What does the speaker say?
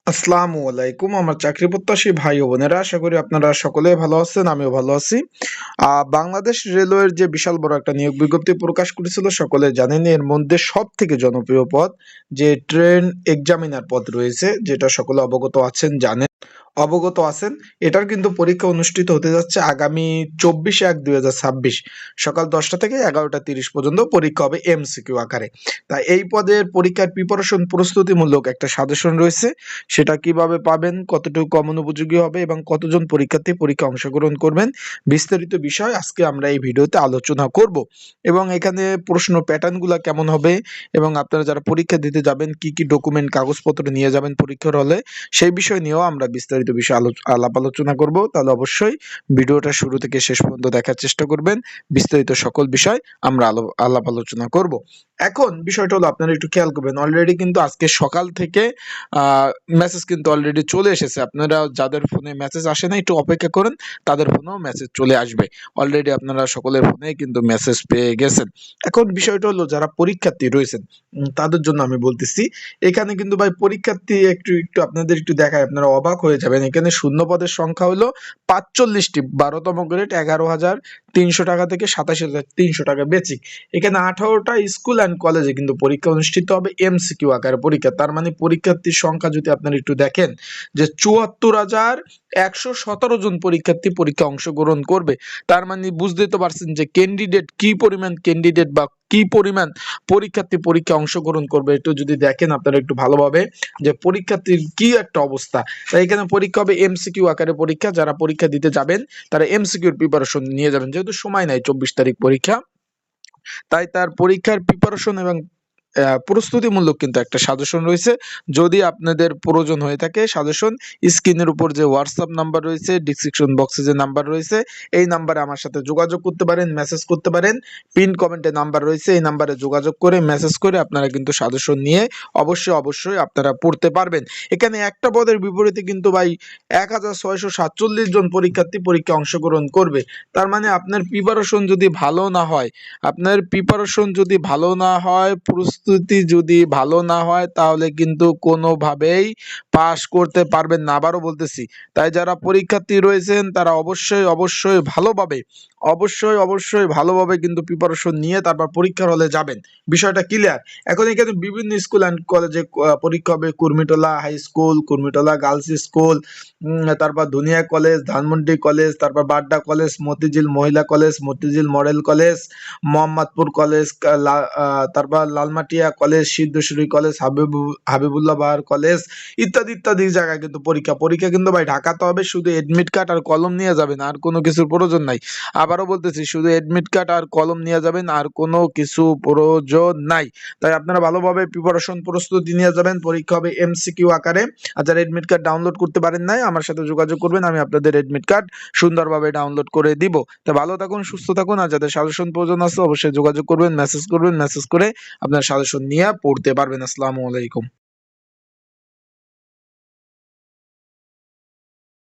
আসসালামু আলাইকুম আমার চাকরি প্রত্যাশী ভাই ও বোনেরা, আশা করি আপনারা সকলেই ভালো আছেন, আমিও ভালো আছি। বাংলাদেশ রেলওয়ের যে বিশাল বড় একটা নিয়োগ বিজ্ঞপ্তি প্রকাশ করেছিল, সকলে জানেন। এর মধ্যে সব থেকে জনপ্রিয় পদ যে ট্রেন এক্সামিনার পদ রয়েছে, যেটা সকলে অবগত আছেন। এটার কিন্তু পরীক্ষা অনুষ্ঠিত হতে যাচ্ছে আগামী 24/1/2026 সকাল 10টা থেকে 11টা 30 পর্যন্ত পরীক্ষা হবে এমসিকিউ আকারে। তাই এই পদের পরীক্ষার প্রিপারেশন প্রস্তুতিমূলক একটা সাজেশন রয়েছে। সেটা কিভাবে পাবেন, কতটুকু কমন উপযোগী হবে এবং কতজন পরীক্ষার্থী পরীক্ষা অংশগ্রহণ করবেন, বিস্তারিত বিষয় আজকে আমরা এই ভিডিওতে আলোচনা করব। এবং এখানে প্রশ্ন প্যাটার্নগুলো কেমন হবে এবং আপনারা যারা পরীক্ষা দিতে যাবেন কি কি ডকুমেন্ট কাগজপত্র নিয়ে যাবেন পরীক্ষার হলে, সেই বিষয় নিয়েও আমরা বিস্তারিত বিষয় আলাপ আলোচনা করব। তাহলে অবশ্যই ভিডিওটা শুরু থেকে শেষ পর্যন্ত দেখার চেষ্টা করবেন। বিস্তারিত সকল বিষয় আমরা আলাপ আলোচনা করব। এখন বিষয়টা হলো, আপনারা একটু খেয়াল করবেন, অলরেডি কিন্তু আজকে সকাল থেকে মেসেজ কিন্তু অলরেডি চলে এসেছে। আপনারা যাদের ফোনে মেসেজ আসে না, একটু অপেক্ষা করেন, তাদের ফোনেও মেসেজ চলে আসবে। অলরেডি আপনারা সকলের ফোনে কিন্তু মেসেজ পেয়ে গেছেন। এখন বিষয়টা হলো, যারা পরীক্ষার্থী রয়েছেন তাদের জন্য আমি বলতেছি। এখানে কিন্তু ভাই পরীক্ষার্থী একটু একটু আপনাদের একটু দেখায়, আপনারা অবাক হয়ে যাবেন। এখানে শূন্য পদের সংখ্যা হলো 45টি, 12তম গ্রেড 11,300 টাকা থেকে 27,300 টাকা বেসিক। এখানে 18টা স্কুল অ্যান্ড কলেজে কিন্তু পরীক্ষা অনুষ্ঠিত হবে এমসিকিউ আকারে পরীক্ষা। তার মানে পরীক্ষার্থীর সংখ্যা যদি আপনারা একটু দেখেন, যে 74,117 জন পরীক্ষার্থী পরীক্ষা অংশগ্রহণ করবে। তার মানে বুঝতেই তো পারছেন যে ক্যান্ডিডেট কি পরিমাণ ক্যান্ডিডেট বা কি পরিমাণ পরীক্ষার্থী পরীক্ষা অংশগ্রহণ করবে। একটু যদি দেখেন আপনারা একটু ভালোভাবে, যে পরীক্ষার্থীর কি একটা অবস্থা। তাই এখানে পরীক্ষা হবে এমসিকিউ আকারে পরীক্ষা। যারা পরীক্ষা দিতে যাবেন তারা এমসিকিউর প্রিপারেশন নিয়ে যাবেন, যেহেতু সময় নাই, 24 তারিখ পরীক্ষা। তাই তার পরীক্ষার প্রিপারেশন এবং প্রস্তুতিমূলক কিন্তু একটা সাজেশন রয়েছে। যদি আপনাদের প্রয়োজন হয়ে থাকে সাজেশন, স্ক্রিনের উপর যে হোয়াটসঅ্যাপ নাম্বার রয়েছে, ডিসক্রিপশন বক্সে যে নাম্বার রয়েছে, এই নাম্বারে আমার সাথে যোগাযোগ করতে পারেন, মেসেজ করতে পারেন। পিন কমেন্টে নাম্বার রয়েছে, এই নাম্বারে যোগাযোগ করে মেসেজ করে আপনারা কিন্তু সাজেশন নিয়ে অবশ্যই আপনারা পড়তে পারবেন। এখানে একটা পদের বিপরীতে কিন্তু ভাই 1,647 জন পরীক্ষার্থী পরীক্ষা অংশগ্রহণ করবে। তার মানে আপনার প্রিপারেশন যদি ভালো না হয়, প্রস্তুতি যদি ভালো না হয়, তাহলে কিন্তু কোনোভাবেই পাস করতে পারবেন না। আবারও বলতেছি, তাই যারা পরীক্ষার্থী রয়েছেন তারা অবশ্যই ভালোভাবে কিন্তু প্রিপারেশন নিয়ে তারপর পরীক্ষার হলে যাবেন। বিষয়টা ক্লিয়ার? এখন এখানে বিভিন্ন স্কুল অ্যান্ড কলেজে পরীক্ষা হবে। Kurmitola high school, Kurmitola girls school, তারপর ধুনিয়া কলেজ, ধানমন্ডি কলেজ, তারপর বাড্ডা কলেজ, মতিঝিল মহিলা college, Motijheel model college, Mohammadpur college, তারপর লালমাটিয়া কলেজ, সিদ্ধেশ্বরী কলেজ, হাবিবুল্লাহ বাহার কলেজ, ইত্যাদি ইত্যাদি জায়গায় কিন্তু পরীক্ষা কিন্তু ভাই ঢাকাতে হবে। শুধু এডমিট কার্ড আর কলম নিয়ে যাবেন, আর কোনো কিছুর প্রয়োজন নাই। আবারও বলতেছি, শুধু এডমিট কার্ড আর কলম নিয়ে যাবেন, আর কোনো কিছু প্রয়োজন নাই। তাই আপনারা ভালোভাবে প্রিপারেশন প্রস্তুতি নিয়ে যাবেন। পরীক্ষা হবে এমসিকিউ আকারে। আর যারা এডমিট কার্ড ডাউনলোড করতে পারেন নাই, আমার সাথে যোগাযোগ করবেন, আমি আপনাদের এডমিট কার্ড সুন্দরভাবে ডাউনলোড করে দিব। তো ভালো থাকুন, সুস্থ থাকুন। আর যাদের সাজেশন প্রয়োজন আছে অবশ্যই যোগাযোগ করবেন, মেসেজ করে আপনার সাজেশন নিয়ে পড়তে পারবেন। আসসালামু আলাইকুম।